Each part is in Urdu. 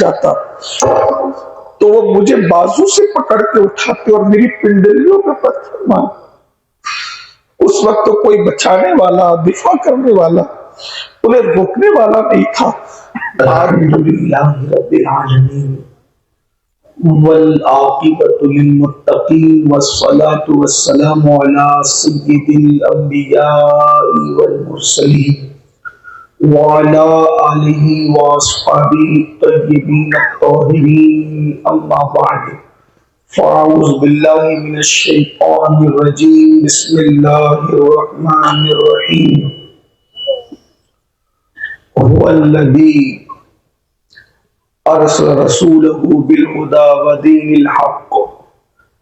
جاتا تو وہ مجھے بازو سے پکڑ کے اٹھاتے اور میری پنڈلیوں پہ پتھر مار. اس وقت تو کوئی بچانے والا، دفاع کرنے والا، انہیں روکنے والا نہیں تھا. الحمدللہ رب العالمین والعاقبۃ للمتقین والصلاة والسلام علی سید الانبیاء والمرسلین وعلی آلہ واصحابہ الطیبین الطاہرین. اما بعد فاعوذ باللہ من الشیطان الرجیم. بسم اللہ الرحمن الرحیم. هو الذی ارسل رسولہ بالہدی ودین الحق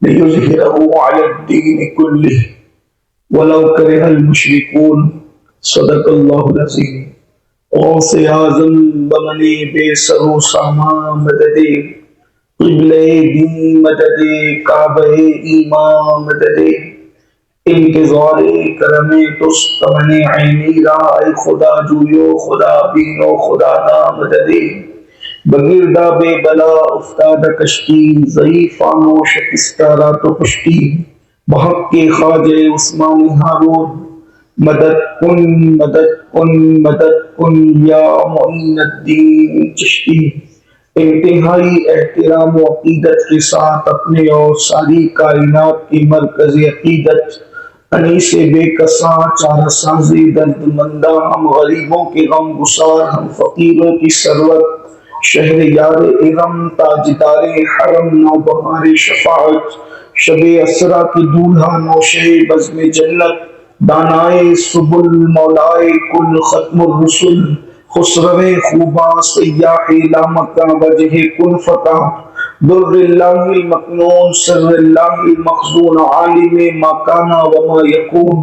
لیظہرہ علی الدین کلہ ولو کرہ المشرکون. صدق اللہ العظیم. غوث اعظم بمن بے سر و سامان مدد، قبلہ دین مدد، کعبہ ایمان مدد، انتظار کرم تستمن عینی رائے خدا جویو خدا بینو خدا نا مدد. بگردہ بے بلا افتادہ کشتی، ضعیفانو شکستہ رات و پشتی، بحق کے خواجہ عثمان ہارون مدد کن مدد کن مدد کن یا معین الدین چشتی. انتہائی احترام و عقیدت کے ساتھ اپنے اور ساری کائنات کی مرکز عقیدت انیس بے کساں چارہ سازی درد مندہ، ہم غریبوں کے غم گسار، ہم فقیروں کی ثروت، شہر یار ارم تاجدار حرم، نوبہار شفاعت، شب اسرا کی دولہا نوشے بزم جنت، دانائے سبل مولائے کل ختم الرسل، خسرو خوباں سیاح لامکہ وجہ کن فتح، در اللہ المکنون سر اللہ المخزون، عالم ما کانا وما یکون،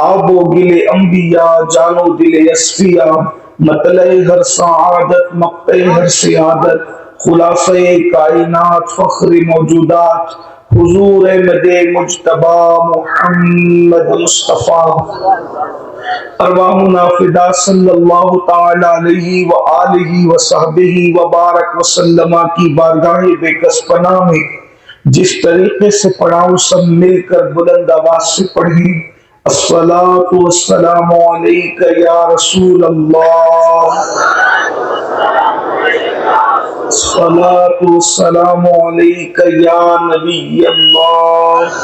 آب و گل انبیاء جان و دل اصفیاء، مطلع ہر سعادت مقطع ہر سعادت، خلاصہ کائنات فخر موجودات، حضور احمد مجتبی محمد مصطفیٰ. ارواحنا فدا صلی اللہ تعالی علیہ وآلہ وصحبہ وبارک وسلم کی بارگاہ بے کس پناہ میں جس طریقے سے پڑھاؤ سب مل کر بلند آواز سے پڑھیں. الصلاۃ والسلام علیک یا رسول اللہ، الصلاۃ والسلام علیک یا نبی اللہ،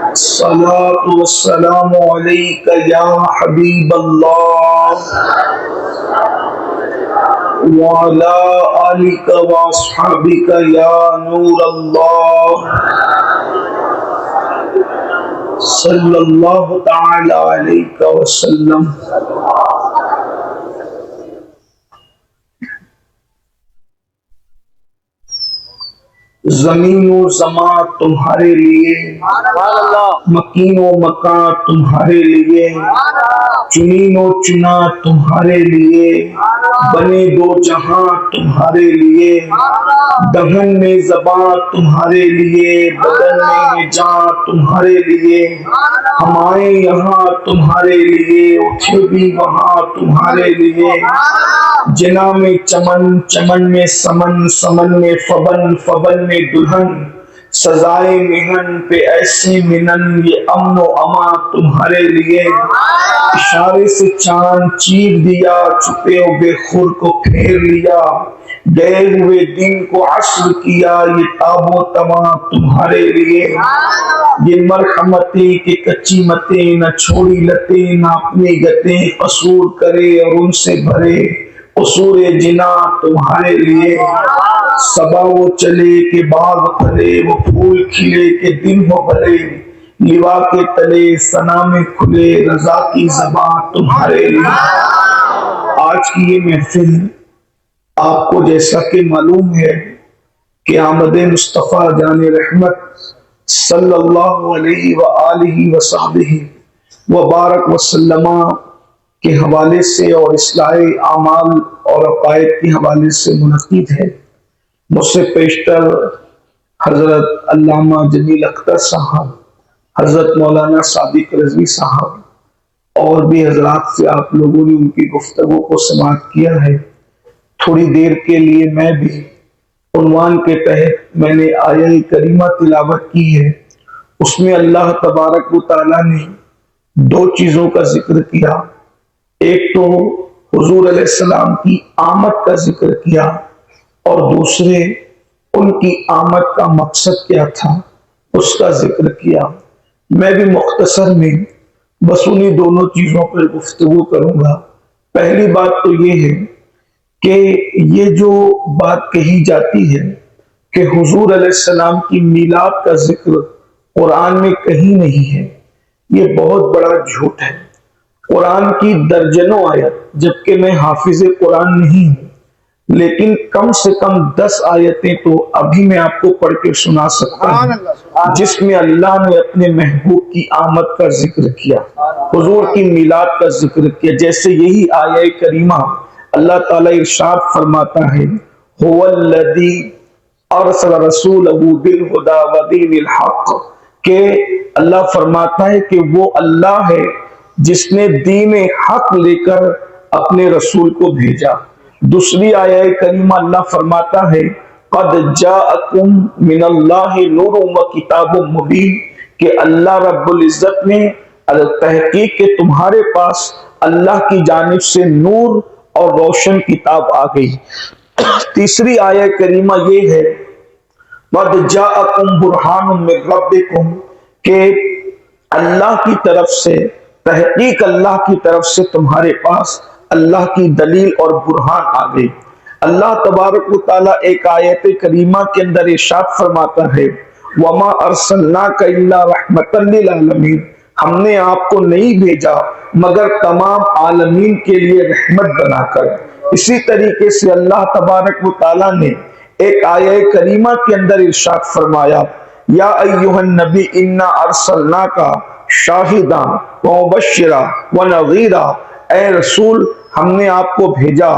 الصلاۃ والسلام علیک یا حبیب اللہ، وعلی آلک واصحابک یا نور اللہ، صلی اللہ تعالی علیہ وسلم. زمین و زمان تمہارے لیے، مکین و مکان تمہارے لیے، چنین و چنا تمہارے لیے، بنے دو جہاں تمہارے لیے، دہن میں زبان تمہارے لیے، بدن میں جان تمہارے لیے، ہم آئے یہاں تمہارے لیے، اٹھے بھی وہاں تمہارے لیے، جنا میں چمن، چمن میں سمن، سمن میں فبن، فبن میں دلہن، سزائے مہن پہ ایسے منن، یہ امن و امان تمہارے لیے. اشارے سے چاند چیر دیا، چھپے و بے خور کو پھیر لیا، گئے ہوئے دن کو عصر کیا، یہ تاب و تمام تمہارے لیے. یہ مرحمتیں کہ کچی متیں، نہ چھوڑی لتیں، نہ اپنی گتیں، قصور کرے اور ان سے بھرے قصور جنا تمہارے لیے. صبا وہ چلے کہ باغ پھلے، وہ پھول کھلے کہ دن ہو بھلے، لیوا کے تلے ثنا میں کھلے، رضا کی زبان تمہارے لیے. آج کی یہ محفل آپ کو جیسا کہ معلوم ہے کہ آمد مصطفیٰ جان رحمت صلی اللہ علیہ وآلہ وصحبہ وبارک وسلم کے حوالے سے اور اصلاح اعمال اور عقائد کے حوالے سے منعقد ہے. مجھ سے پیشتر حضرت علامہ جمیل اختر صاحب، حضرت مولانا صادق رضوی صاحب اور بھی حضرات سے آپ لوگوں نے ان کی گفتگو کو سماعت کیا ہے. تھوڑی دیر کے لیے میں بھی عنوان کے تحت میں نے آیہ کریمہ تلاوت کی ہے، اس میں اللہ تبارک و تعالیٰ نے دو چیزوں کا ذکر کیا۔ ایک تو حضور علیہ السلام کی آمد کا ذکر کیا، اور دوسرے ان کی آمد کا مقصد کیا تھا اس کا ذکر کیا۔ میں بھی مختصر میں بس انہی دونوں چیزوں پر گفتگو کروں گا۔ پہلی بات تو یہ ہے کہ یہ جو بات کہی جاتی ہے کہ حضور علیہ السلام کی میلاد کا ذکر قرآن میں کہیں نہیں ہے، یہ بہت بڑا جھوٹ ہے۔ قرآن کی درجنوں آیت، جبکہ میں حافظ قرآن نہیں ہوں، لیکن کم سے کم 10 آیتیں تو ابھی میں آپ کو پڑھ کے سنا سکتا ہوں جس میں اللہ نے اپنے محبوب کی آمد کا ذکر کیا، حضور کی میلاد کا ذکر کیا۔ جیسے یہی آیہ کریمہ اللہ تعالیٰ ارشاد فرماتا ہے، هو الذی ارسل رسولہ بالہدی ودین الحق، کہ اللہ فرماتا ہے کہ وہ اللہ ہے جس نے دین حق لے کر اپنے رسول کو بھیجا۔ دوسری آیہ کریمہ اللہ فرماتا ہے، قد جاءکم من اللہ نور و کتاب مبین، کہ اللہ رب العزت نے تحقیق کہ تمہارے پاس اللہ کی جانب سے نور اور روشن کتاب آ گئی۔ تیسری آیہ کریمہ یہ ہے، قد جاءکم برہان من ربکم، کہ اللہ کی طرف سے، تحقیق اللہ کی طرف سے تمہارے پاس اللہ کی دلیل اور برہان آ گئی۔ اللہ تبارک و تعالیٰ ایک آیت کریمہ کے اندر ارشاد فرماتا ہے، وَمَا أَرْسَلْنَاكَ إِلَّا رَحْمَةً لِّلْعَالَمِينَ، ہم نے آپ کو نہیں بھیجا مگر تمام عالمین کے لیے رحمت بنا کر۔ اسی طریقے سے اللہ تبارک و تعالیٰ نے ایک آیہ کریمہ کے اندر ارشاد فرمایا، یا ایھا النبی انا ارسلناک شاہدا ومبشرا ونذیرا، اے رسول ہم نے آپ کو بھیجا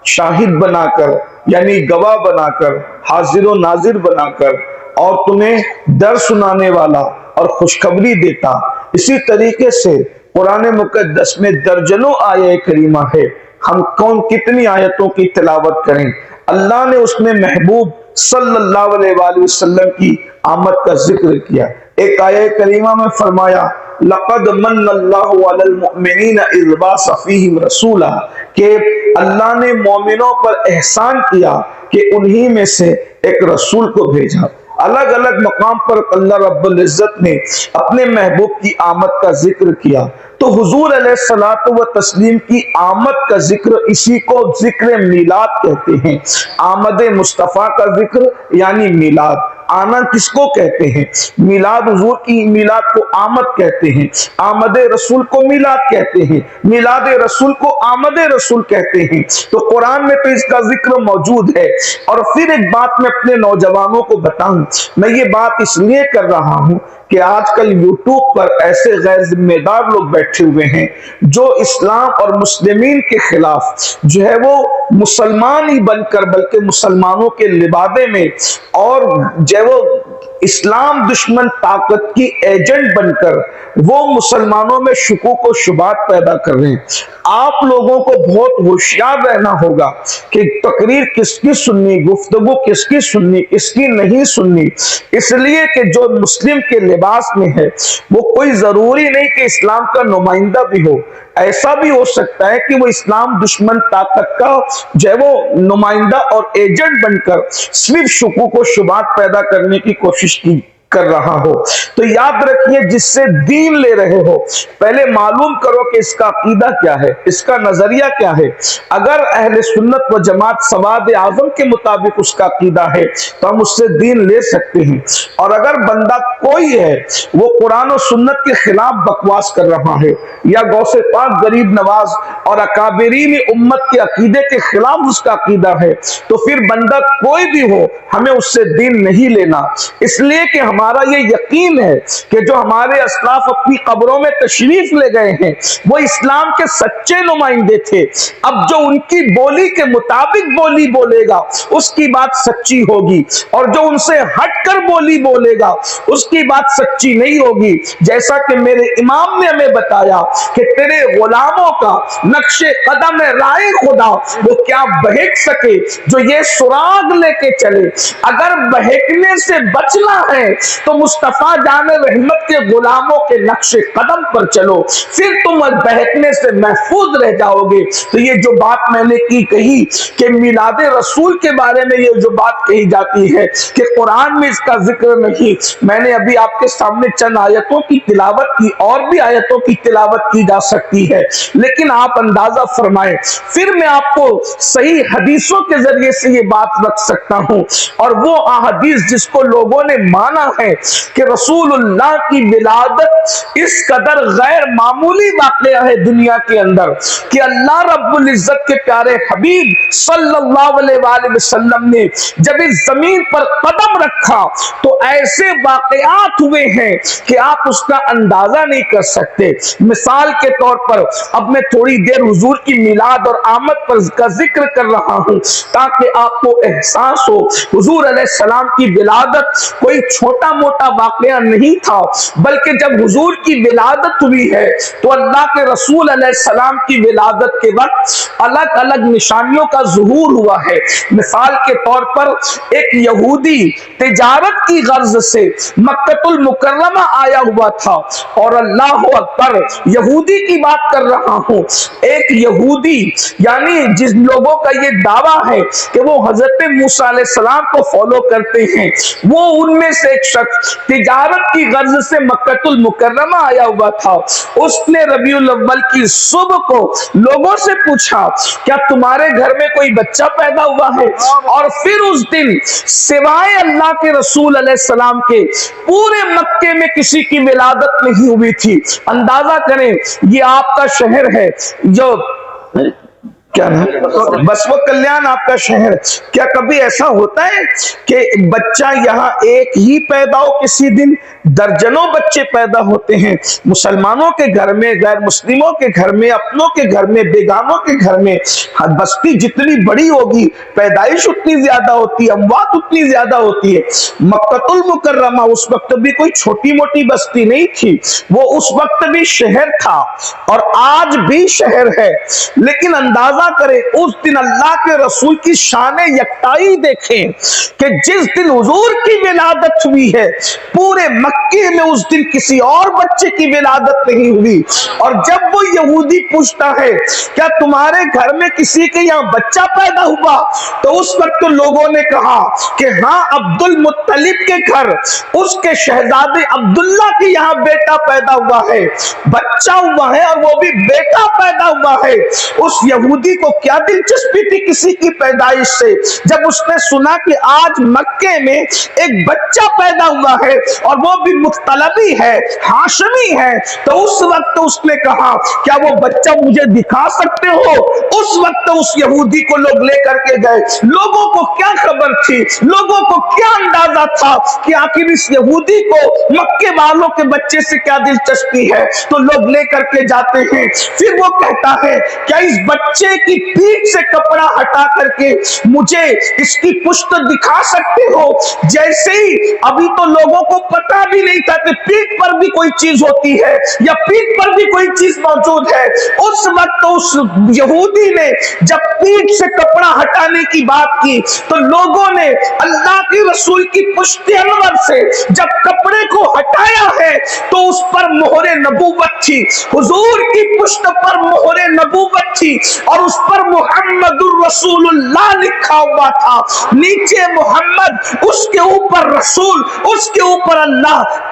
شاہد بنا کر، یعنی گواہ بنا کر، حاضر و ناظر بنا کر، اور تمہیں ڈر سنانے والا اور خوشخبری دیتا۔ اسی طریقے سے قرآن مقدس میں درجنوں آیہ کریمہ ہے، ہم کتنی آیتوں کی تلاوت کریں۔ اللہ نے اس میں محبوب صلی اللہ علیہ وآلہ وسلم کی آمد کا ذکر کیا۔ ایک آیہ کریمہ میں فرمایا، لقد من اللہ علی المؤمنین اذ بعث فیہم رسولا، کہ اللہ نے مومنوں پر احسان کیا کہ انہی میں سے ایک رسول کو بھیجا۔ الگ الگ مقام پر اللہ رب العزت نے اپنے محبوب کی آمد کا ذکر کیا۔ تو حضور علیہ الصلوۃ والتسلیم کی آمد کا ذکر، اسی کو ذکر میلاد کہتے ہیں۔ آمد مصطفیٰ کا ذکر یعنی میلاد۔ آنا کس کو کہتے ہیں؟ میلاد، حضور کی میلاد کو آمد کہتے ہیں، آمد رسول کو میلاد کہتے ہیں، میلاد رسول کو آمد رسول کہتے ہیں۔ تو قرآن میں تو اس کا ذکر موجود ہے۔ اور پھر ایک بات میں اپنے نوجوانوں کو بتاؤں، میں یہ بات اس لیے کر رہا ہوں کہ آج کل یوٹیوب پر ایسے غیر ذمہ دار لوگ بیٹھے ہوئے ہیں جو اسلام اور مسلمین کے خلاف جو ہے وہ مسلمان ہی بن کر، بلکہ مسلمانوں کے لبادے میں، اور جو ہے وہ اسلام دشمن طاقت کی ایجنٹ بن کر وہ مسلمانوں میں شکوک و شبہات پیدا کر رہے ہیں۔ آپ لوگوں کو بہت ہوشیار رہنا ہوگا کہ تقریر کس کی سننی، گفتگو کس کی سننی، کس کی نہیں سننی، اس لیے کہ جو مسلم کے لباس میں ہے وہ کوئی ضروری نہیں کہ اسلام کا نمائندہ بھی ہو، ایسا بھی ہو سکتا ہے کہ وہ اسلام دشمن طاقت کا جو ہے وہ نمائندہ اور ایجنٹ بن کر صرف شکوک و شبہات پیدا کرنے کی کوشش کر رہا ہو۔ تو یاد رکھیے، جس سے دین لے رہے ہو پہلے معلوم کرو کہ اس کا عقیدہ کیا ہے، اس کا نظریہ کیا ہے۔ اگر اہل سنت و جماعت سواد اعظم کے مطابق اس کا عقیدہ ہے تو ہم اس سے دین لے سکتے ہیں، اور اگر بندہ کوئی ہے وہ قرآن و سنت کے خلاف بکواس کر رہا ہے یا غوث پاک غریب نواز اور اکابرین امت کے عقیدے کے خلاف اس کا عقیدہ ہے، تو پھر بندہ کوئی بھی ہو ہمیں اس سے دین نہیں لینا، اس لیے کہ ہمارے ہمارا یہ یقین ہے کہ جو ہمارے اسلاف اپنی قبروں میں تشریف لے گئے ہیں وہ اسلام کے سچے نمائندے تھے. اب جو ان کی بولی کے مطابق بولی بولے گا اس کی بات سچی ہوگی، اور جو ان سے ہٹ کر بولی بولے گا اس کی بات سچی نہیں ہوگی. جیسا کہ میرے امام نے ہمیں بتایا کہ تیرے غلاموں کا نقش قدم رائے خدا وہ کیا بہک سکے جو یہ سراغ لے کے چلے. اگر بہکنے سے بچنا ہے تو مصطفیٰ جان رحمت کے غلاموں کے نقش قدم پر چلو، پھر تم بہکنے سے محفوظ رہ جاؤ گے. تو یہ جو بات میں نے کہی کہ میلاد رسول کے بارے میں یہ جو بات کہی جاتی ہے کہ قرآن میں اس کا ذکر نہیں، میں نے ابھی آپ کے سامنے چند آیتوں کی تلاوت کی، اور بھی آیتوں کی تلاوت کی جا سکتی ہے، لیکن آپ اندازہ فرمائیں پھر میں آپ کو صحیح حدیثوں کے ذریعے سے یہ بات رکھ سکتا ہوں. اور وہ احادیث جس کو لوگوں نے مانا ہے کہ رسول اللہ کی ولادت اس قدر غیر معمولی واقعہ ہے دنیا کے اندر کہ اللہ رب العزت کے پیارے حبیب صلی اللہ علیہ وآلہ وسلم نے جب اس زمین پر قدم رکھا تو ایسے واقعات ہوئے ہیں کہ آپ اس کا اندازہ نہیں کر سکتے. مثال کے طور پر اب میں تھوڑی دیر حضور کی میلاد اور آمد پر کا ذکر کر رہا ہوں تاکہ آپ کو احساس ہو حضور علیہ السلام کی ولادت کوئی چھوٹا موٹا واقعہ نہیں تھا، بلکہ جب حضور کی ولادت ہوئی ہے تو اللہ کے رسول علیہ السلام کی ولادت کے وقت الگ الگ نشانیوں کا ظہور ہوا ہے. مثال کے طور پر ایک یہودی تجارت کی غرض سے مکہ المکرمہ آیا ہوا تھا، اور اللہ اکبر یہودی کی بات کر رہا ہوں، ایک یہودی یعنی جس لوگوں کا یہ دعویٰ ہے کہ وہ حضرت موسیٰ علیہ السلام کو فالو کرتے ہیں، وہ ان میں سے ایک شخص تجارت کی غرض سے مکہ المکرمہ آیا ہوا تھا. اس نے ربیع الاول کی صبح کو لوگوں سے پوچھا کیا تمہارے گھر میں کوئی بچہ پیدا ہوا ہے، اور پھر اس دن سوائے اللہ کے رسول علیہ السلام کے پورے مکے میں کسی کی ولادت نہیں ہوئی تھی. اندازہ کریں یہ آپ کا شہر ہے جو کیا نام بس وہ کلیان آپ کا شہر، کیا کبھی ایسا ہوتا ہے کہ بچہ یہاں ایک ہی پیدا ہو؟ کسی دن درجنوں بچے پیدا ہوتے ہیں، مسلمانوں کے گھر میں، غیر مسلموں کے گھر میں، اپنوں کے گھر میں، بیگانوں کے گھر میں. بستی جتنی بڑی ہوگی پیدائش اتنی زیادہ ہوتی ہے، اموات اتنی زیادہ ہوتی ہے. مکہ المکرمہ اس وقت بھی کوئی چھوٹی موٹی بستی نہیں تھی، وہ اس وقت بھی شہر تھا اور آج بھی شہر ہے. لیکن اندازہ کریں اس دن اللہ کے رسول کی شان یکتائی دیکھیں کہ جس دن حضور کی ولادت ہوئی ہے پورے مکے میں اس دن کسی اور بچے کی ولادت نہیں ہوئی. اور جب وہ یہودی پوچھتا ہے کیا تمہارے گھر میں کسی کے یہاں بچہ پیدا ہوا، تو اس وقت لوگوں نے کہا کہ ہاں عبد المطلب کے گھر اس کے شہزادے عبداللہ کے یہاں بیٹا پیدا ہوا ہے، بچہ ہوا ہے اور وہ بھی بیٹا پیدا ہوا ہے. اس یہودی کو کیا دلچسپی تھی کسی کی پیدائش سے؟ جب اس نے سنا کہ آج مکے میں ایک بچہ پیدا ہوا ہے اور وہ بھی مطلبی ہے، ہاشمی ہے، تو اس وقت اس نے کہا کیا وہ بچہ مجھے دکھا سکتے ہو؟ اس وقت اس یہودی کو لوگ لے کر کے گئے. لوگوں کو کیا خبر تھی، لوگوں کو کیا اندازہ تھا کہ آخر اس یہودی کو مکے والوں کے بچے سے کیا دلچسپی ہے؟ تو لوگ لے کر کے جاتے ہیں. پھر وہ کہتا ہے کیا اس بچے کی پیٹھ سے کپڑا ہٹا کر کے مجھے اس کی پشت دکھا سکتے ہو؟ جیسے ہی ابھی تو لوگوں کو پتا بھی نہیں تھا کہ پیٹھ پر بھی کوئی چیز ہوتی ہے یا پیٹھ پر بھی کوئی چیز موجود ہے. اس وقت اس یہودی نے جب پیٹھ سے کپڑا ہٹانے کی بات کی تو لوگوں نے اللہ کے رسول کی پشت انور سے جب کپڑے کو ہٹایا ہے تو اس پر مہر نبوت تھی، حضور کی پشت پر مہر نبوت تھی اور اس پر محمد الرسول اللہ لکھا ہوا تھا. نیچے محمد، اس کے اوپر رسول، اس کے اوپر اللہ.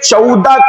14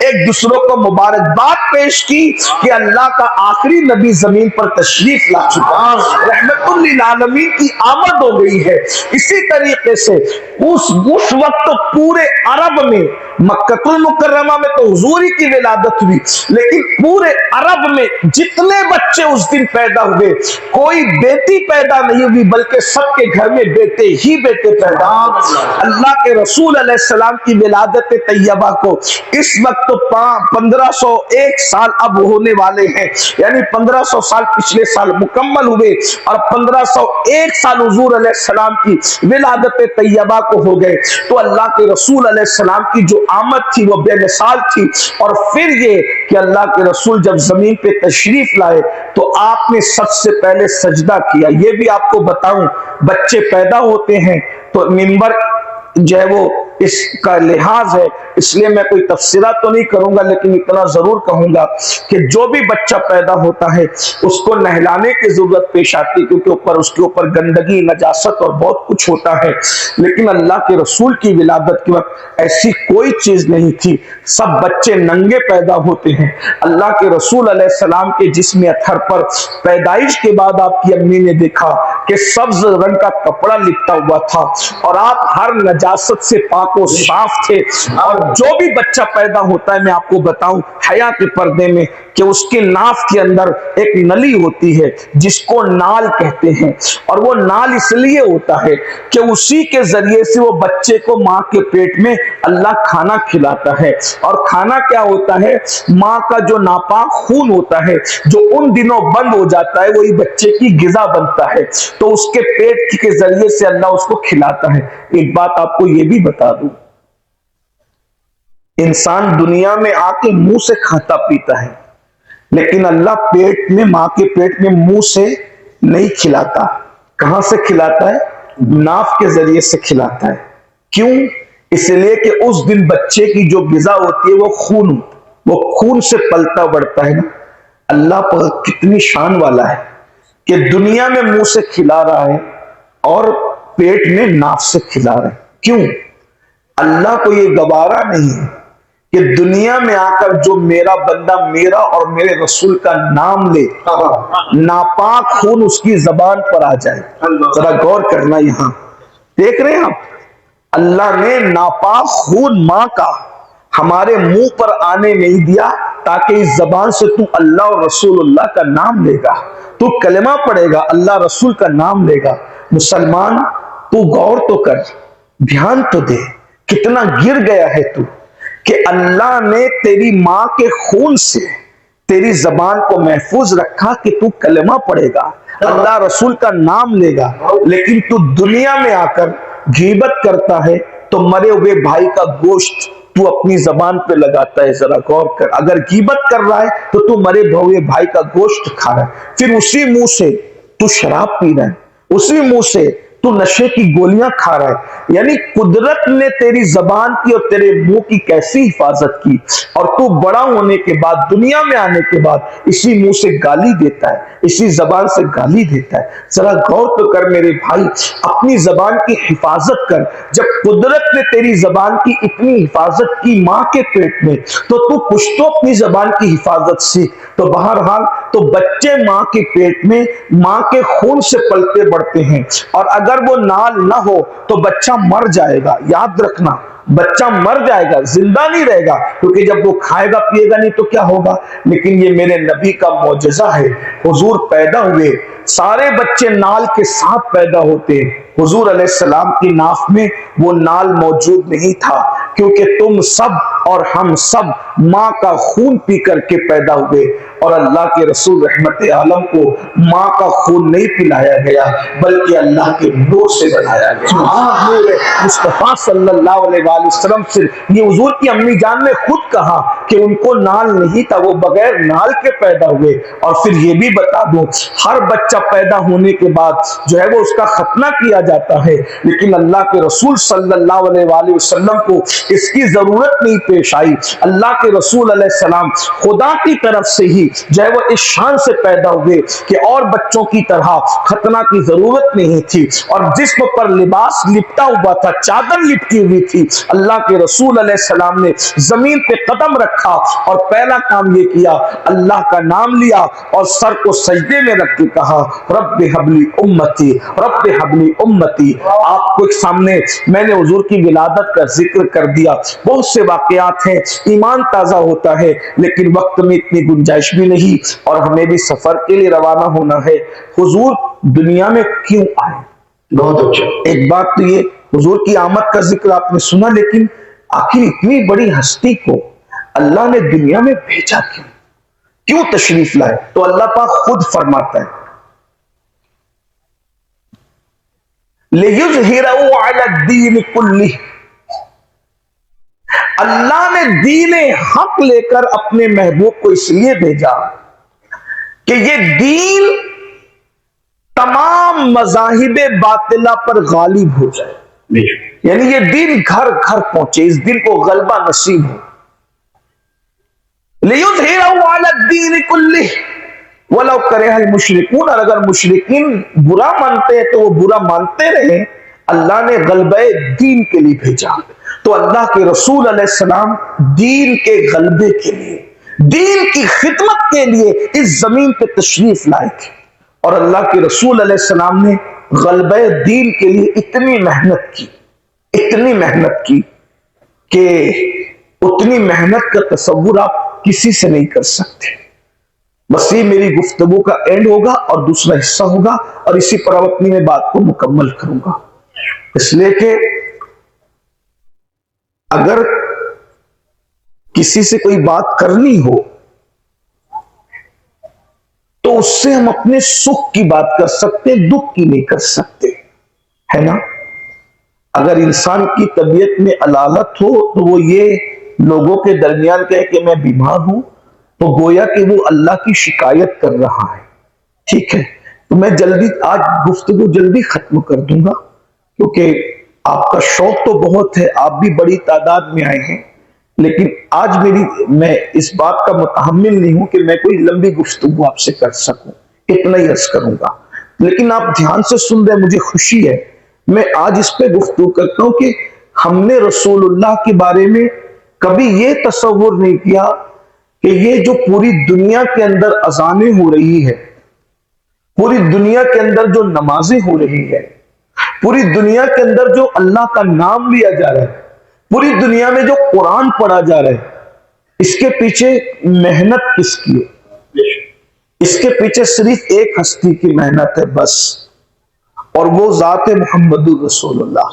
ایک دوسروں کو مبارکباد پیش کی کہ اللہ کا آخری نبی زمین پر تشریف لا چکا، رحمت للعالمین کی آمد ہو گئی ہے۔ اسی طریقے سے اس وقت پورے عرب میں، مکہ المکرمہ میں تو حضور ہی کی ولادت ہوئی، لیکن پورے عرب میں جتنے بچے اس دن پیدا ہوئے، کوئی بیٹی پیدا نہیں ہوئی بلکہ سب کے گھر میں بیٹے ہی بیٹے پیدا ہوئے۔ اللہ کے رسول علیہ السلام کی ولادت طیبہ کو اس وقت تو 1501 سال اب ہونے والے ہیں، یعنی 1500 سال پچھلے سال مکمل ہوئے اور 1501 سال حضور علیہ السلام کی ولادت طیبہ کو ہو گئے۔ تو اللہ کے رسول علیہ السلام کی جو آمد تھی وہ بے مثال تھی۔ اور پھر یہ کہ اللہ کے رسول جب زمین پہ تشریف لائے تو آپ نے سب سے پہلے سجدہ کیا۔ یہ بھی آپ کو بتاؤں، بچے پیدا ہوتے ہیں تو منبر جو ہے وہ اس کا لحاظ ہے، اس لیے میں کوئی تفسیرات تو نہیں کروں گا، لیکن اتنا ضرور کہوں گا کہ جو بھی بچہ پیدا ہوتا ہے اس کو نہلانے کی ضرورت پیش آتی ہے، کیونکہ اس کے اوپر گندگی، نجاست اور بہت کچھ ہوتا ہے۔ لیکن اللہ کے رسول کی ولادت کے وقت ایسی کوئی چیز نہیں تھی، سب بچے ننگے پیدا ہوتے ہیں۔ اللہ کے رسول علیہ السلام کے جسم اطہر پر پیدائش کے بعد آپ کی امی نے دیکھا کہ سبز رنگ کا کپڑا لپٹا ہوا تھا اور آپ ہر نجاست سے پاک و صاف تھے۔ اور جو بھی بچہ پیدا ہوتا ہے، میں آپ کو بتاؤں حیا کے پردے میں، کہ اس کے ناف کے اندر ایک نلی ہوتی ہے جس کو نال کہتے ہیں، اور وہ نال اس لیے ہوتا ہے کہ اسی کے ذریعے سے وہ بچے کو ماں کے پیٹ میں اللہ کھانا کھلاتا ہے۔ اور کھانا کیا ہوتا ہے؟ ماں کا جو ناپاک خون ہوتا ہے جو ان دنوں بند ہو جاتا ہے، وہی بچے کی غذا بنتا ہے، تو اس کے پیٹ کے ذریعے سے اللہ اس کو کھلاتا ہے۔ ایک بات آپ کو یہ بھی بتا دوں، انسان دنیا میں آ کے منہ سے کھاتا پیتا ہے، لیکن اللہ پیٹ میں، ماں کے پیٹ میں منہ سے نہیں کھلاتا۔ کہاں سے کھلاتا ہے؟ ناف کے ذریعے سے کھلاتا ہے۔ کیوں؟ اس لیے کہ اس دن بچے کی جو غذا ہوتی ہے وہ خون ہوتا ہے، وہ خون سے پلتا بڑھتا ہے نا۔ اللہ پر کتنی شان والا ہے کہ دنیا میں منہ سے کھلا رہا ہے اور پیٹ میں ناف سے کھلا رہا ہے۔ کیوں؟ اللہ کو یہ گوارا نہیں ہے کہ دنیا میں آ کر جو میرا بندہ میرا اور میرے رسول کا نام لے، ناپاک خون اس کی زبان پر آ جائے۔ ذرا غور کرنا، یہاں دیکھ رہے ہیں آپ، اللہ نے ناپاک خون ماں کا ہمارے منہ پر آنے نہیں دیا تاکہ اس زبان سے تو اللہ اور رسول اللہ کا نام لے گا، تو کلمہ پڑھے گا، اللہ رسول کا نام لے گا۔ مسلمان تو غور تو کر، دھیان تو دے، کتنا گر گیا ہے تو کہ اللہ نے تیری ماں کے خون سے تیری زبان کو محفوظ رکھا کہ تو کلمہ پڑھے گا، اللہ رسول کا نام لے گا، لیکن تو دنیا میں آ کر غیبت کرتا ہے تو مرے ہوئے بھائی کا گوشت تو اپنی زبان پہ لگاتا ہے۔ ذرا غور کر، اگر غیبت کر رہا ہے تو تو مرے ہوئے بھائی کا گوشت کھا رہا ہے، پھر اسی منہ سے تو شراب پی رہا ہے، اسی منہ سے تو نشے کی گولیاں کھا رہا ہے۔ یعنی قدرت نے تیری زبان کی اور تیرے منہ کی کیسی حفاظت کی، اور تو بڑا ہونے کے بعد، دنیا میں آنے کے بعد اسی منہ سے گالی دیتا ہے، اسی زبان سے گالی دیتا ہے۔ ذرا غور تو کر میرے بھائی، اپنی زبان کی حفاظت کر۔ جب قدرت نے تیری زبان کی اتنی حفاظت کی ماں کے پیٹ میں، تو تو کچھ تو اپنی زبان کی حفاظت سیکھ۔ تو بہرحال تو بچے ماں کے پیٹ میں ماں کے خون سے پلتے بڑھتے ہیں، اور اگر وہ نال نہ ہو تو بچہ مر جائے گا۔ یاد رکھنا، بچہ مر جائے گا، زندہ نہیں رہے گا، کیونکہ جب وہ کھائے گا پیے گا نہیں تو کیا ہوگا۔ لیکن یہ میرے نبی کا معجزہ ہے، حضور پیدا ہوئے، سارے بچے نال کے ساتھ پیدا ہوتے ہیں، حضور علیہ السلام کی ناف میں وہ نال موجود نہیں تھا، کیونکہ تم سب اور ہم سب ماں کا خون پی کر کے پیدا ہوئے، اور اللہ کے رسول رحمت عالم کو ماں کا خون نہیں پلایا گیا بلکہ اللہ کے نور سے بنایا گیا۔ نور مصطفیٰ صلی اللہ علیہ وآلہ وسلم سے یہ حضور کی امی جان نے خود کہا کہ ان کو نال نہیں تھا، وہ بغیر نال کے پیدا ہوئے۔ اور پھر یہ بھی بتا دوں، ہر بچہ پیدا ہونے کے بعد جو ہے وہ اس کا ختنہ کیا جاتا ہے، لیکن اللہ کے رسول صلی اللہ علیہ وآلہ وسلم کو اس کی ضرورت نہیں پیش آئی۔ اللہ کے رسول علیہ السلام خدا کی طرف سے ہی تھی جو ہے وہ اس شان سے پیدا ہوئے کہ اور بچوں کی طرح ختنہ کی ضرورت نہیں تھی، اور جسم پر لباس لپٹا ہوا تھا، چادر لپٹی ہوئی تھی۔ اللہ کے رسول علیہ السلام نے زمین پہ قدم رکھا اور پہلا کام یہ کیا، اللہ کا نام لیا اور سر کو سجدے میں رکھ کے کہا رب حبلی امتی، رب حبلی امتی۔ آپ کو ایک سامنے میں نے حضور کی ولادت کا ذکر کر دیا، بہت سے واقعات ہیں، ایمان تازہ ہوتا ہے، لیکن وقت میں اتنی گنجائش بھی نہیں، اور ہمیں بھی سفر کے لیے روانہ ہونا ہے۔ حضور دنیا میں کیوں آئے؟ بہت اچھا، ایک بات تو یہ حضور کی آمد کا ذکر آپ نے سنا، لیکن آخر اتنی بڑی ہستی کو اللہ نے دنیا میں بھیجا کیوں تشریف لائے؟ تو اللہ پاک خود فرماتا ہے لِيُظْهِرَهُ عَلَى الدِّينِ كُلِّهِ، اللہ نے دین حق لے کر اپنے محبوب کو اس لیے بھیجا کہ یہ دین تمام مذاہب باطلہ پر غالب ہو جائے، یعنی یہ دین گھر گھر پہنچے، اس دین کو غلبہ نصیب ہو۔ لِيُظْهِرَهُ عَلَى الدِّينِ كُلِّهِ وَلَوْ كَرِهَ الْمُشْرِكُونَ، اور اگر مشرکین برا مانتے ہیں تو وہ برا مانتے رہیں، اللہ نے غلبہ دین کے لیے بھیجا۔ تو اللہ کے رسول علیہ السلام دین کے غلبے کے لیے، دین کی خدمت کے لیے اس زمین پہ تشریف لائے تھے، اور اللہ کے رسول علیہ السلام نے غلبہ دین کے لیے اتنی محنت کی، اتنی محنت کی کہ اتنی محنت کا تصور آپ کسی سے نہیں کر سکتے۔ بس یہ میری گفتگو کا اینڈ ہوگا اور دوسرا حصہ ہوگا، اور اسی پر اپنی میں بات کو مکمل کروں گا، اس لیے کہ اگر کسی سے کوئی بات کرنی ہو تو اس سے ہم اپنے سکھ کی بات کر سکتے، دکھ کی نہیں کر سکتے، ہے نا؟ اگر انسان کی طبیعت میں علالت ہو تو وہ یہ لوگوں کے درمیان کہے کہ میں بیمار ہوں، تو گویا کہ وہ اللہ کی شکایت کر رہا ہے، ٹھیک ہے؟ تو میں جلدی آج گفتگو جلدی ختم کر دوں گا، کیونکہ آپ کا شوق تو بہت ہے، آپ بھی بڑی تعداد میں آئے ہیں، لیکن آج میں اس بات کا متحمل نہیں ہوں کہ میں کوئی لمبی گفتگو آپ سے کر سکوں، اتنا ہی عرض کروں گا، لیکن آپ دھیان سے سن رہے، مجھے خوشی ہے۔ میں آج اس پہ گفتگو کرتا ہوں کہ ہم نے رسول اللہ کے بارے میں کبھی یہ تصور نہیں کیا کہ یہ جو پوری دنیا کے اندر اذانیں ہو رہی ہے، پوری دنیا کے اندر جو نمازیں ہو رہی ہے، پوری دنیا کے اندر جو اللہ کا نام لیا جا رہا ہے، پوری دنیا میں جو قرآن پڑھا جا رہا ہے، اس کے پیچھے محنت کس کی ہے؟ اس کے پیچھے صرف ایک ہستی کی محنت ہے بس، اور وہ ذات محمد رسول اللہ،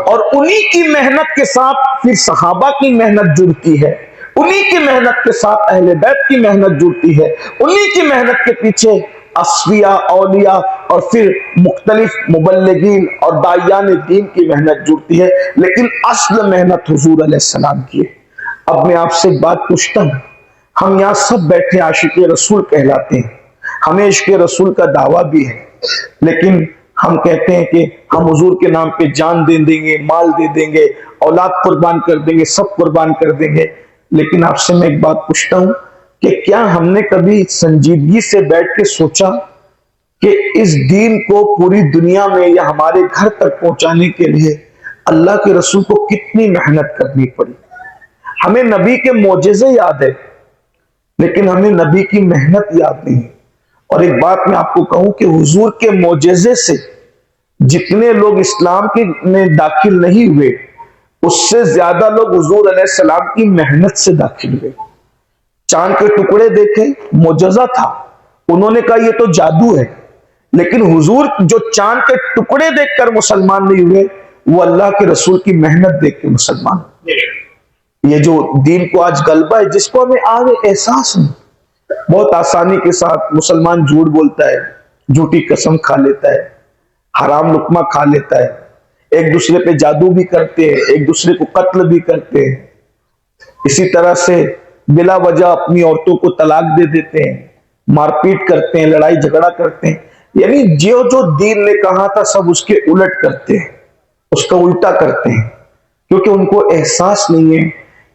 اور انہی کی محنت کے ساتھ پھر صحابہ کی محنت جڑتی ہے، انہی کی محنت کے ساتھ اہل بیت کی محنت جڑتی ہے، انہی کی محنت کے پیچھے اصفیاء، اولیاء، اور پھر مختلف مبلغین اور داعیان دین کی محنت جڑتی ہے، لیکن اصل محنت حضور علیہ السلام کی ہے۔ اب میں آپ سے ایک بات پوچھتا ہوں، ہم یہاں سب بیٹھے عاشق رسول کہلاتے ہیں، ہمیں عشق رسول کا دعویٰ بھی ہے، لیکن ہم کہتے ہیں کہ ہم حضور کے نام پہ جان دے دیں گے، مال دے دیں گے، اولاد قربان کر دیں گے، سب قربان کر دیں گے، لیکن آپ سے میں ایک بات پوچھتا ہوں کہ کیا ہم نے کبھی سنجیدگی سے بیٹھ کے سوچا کہ اس دین کو پوری دنیا میں یا ہمارے گھر تک پہنچانے کے لیے اللہ کے رسول کو کتنی محنت کرنی پڑی؟ ہمیں نبی کے معجزے یاد ہے، لیکن ہمیں نبی کی محنت یاد نہیں۔ اور ایک بات میں آپ کو کہوں کہ حضور کے معجزے سے جتنے لوگ اسلام میں داخل نہیں ہوئے، اس سے زیادہ لوگ حضور علیہ السلام کی محنت سے داخل ہوئے۔ چاند کے ٹکڑے دیکھے، معجزہ تھا، انہوں نے کہا یہ تو جادو ہے، لیکن حضور جو چاند کے ٹکڑے دیکھ کر مسلمان نہیں ہوئے، وہ اللہ کے رسول کی محنت دیکھ کے مسلمان ہوئے۔ یہ جو دین کو آج غلبہ ہے، جس کو ہمیں آج احساس نہیں، بہت آسانی کے ساتھ مسلمان جھوٹ بولتا ہے، جھوٹی قسم کھا لیتا ہے، حرام لقمہ کھا لیتا ہے، ایک دوسرے پہ جادو بھی کرتے ہیں، ایک دوسرے کو قتل بھی کرتے ہیں، اسی طرح سے بلا وجہ اپنی عورتوں کو طلاق دے دیتے ہیں، مار پیٹ کرتے ہیں، لڑائی جھگڑا کرتے ہیں، یعنی جو دین نے کہا تھا سب اس کے الٹ کرتے ہیں، اس کا الٹا کرتے ہیں، کیونکہ ان کو احساس نہیں ہے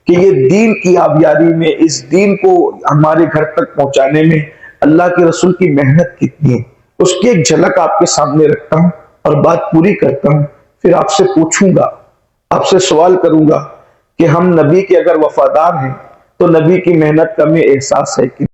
کہ یہ دین کی آبیاری میں، اس دین کو ہمارے گھر تک پہنچانے میں اللہ کے رسول کی محنت کتنی ہے، اس کی ایک جھلک آپ کے سامنے رکھتا ہوں اور بات پوری کرتا ہوں. پھر آپ سے پوچھوں گا، آپ سے سوال کروں گا کہ ہم نبی کے اگر وفادار ہیں تو نبی کی محنت کا ہمیں احساس ہے کہ